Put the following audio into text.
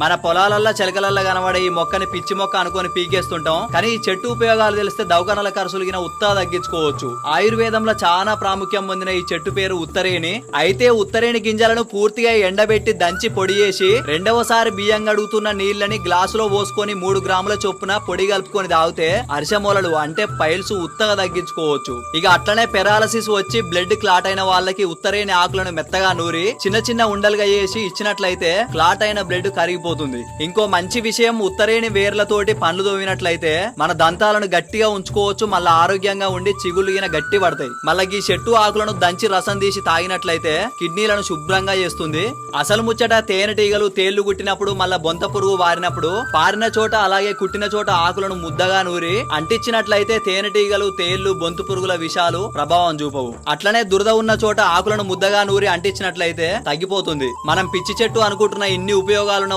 మన పొలాలల్లో చిలకలల్లో కనబడే ఈ మొక్కని పిచ్చి మొక్క అనుకొని పీకేస్తుంటాం. కానీ ఈ చెట్టు ఉపయోగాలు తెలిస్తే దవకనల ఖర్చులుగిన ఉత్తా తగ్గించుకోవచ్చు. ఆయుర్వేదంలో చాలా ప్రాముఖ్యం పొందిన ఈ చెట్టు పేరు ఉత్తరేణి. అయితే ఉత్తరేణి గింజలను పూర్తిగా ఎండబెట్టి దంచి పొడి చేసి రెండవసారి బియ్యం గడుగుతున్న నీళ్లని గ్లాసులో పోసుకొని 3 గ్రాముల చొప్పున పొడి కలుపుకొని తాగితే అరిసెమూలలు అంటే పైల్స్ ఉత్తగా తగ్గించుకోవచ్చు. ఇక అట్లనే పెరాలసిస్ వచ్చి బ్లడ్ క్లాట్ అయిన వాళ్ళకి ఉత్తరేణి ఆకులను మెత్తగా నూరి చిన్న చిన్న ఉండలుగా చేసి ఇచ్చినట్లయితే క్లాట్ అయిన బ్లడ్ కరిగిపోతుంది. ఇంకో మంచి విషయం, ఉత్తరేణి వేర్లతోటి పండ్లు తోమినట్లయితే మన దంతాలను గట్టిగా ఉంచుకోవచ్చు. మళ్ళీ ఆరోగ్యంగా ఉండి చిగుళ్ళుగిన గట్టి పడతాయి. మళ్ళీ ఈ చెట్టు ఆకులను దంచి రసం తీసి తాగినట్లయితే కిడ్నీలను శుభ్రంగా చేస్తుంది. అసలు ముచ్చట తేనెటీగలు తేళ్లు కుట్టినప్పుడు మళ్ళా బొంత పురుగు వారినప్పుడు పారిన చోట అలాగే కుట్టిన చోట ఆకులను ముద్దగా నూరి అంటించినట్లయితే తేనెటీగలు తేళ్లు బొంతు పురుగుల విషాలు ప్రభావం చూపవు. అట్లనే దురద ఉన్న చోట ఆకులను ముద్దగా నూరి అంటించినట్లయితే తగ్గిపోతుంది. మనం పిచ్చి చెట్టు అనుకుంటున్న ఇన్ని ఉపయోగాలున్న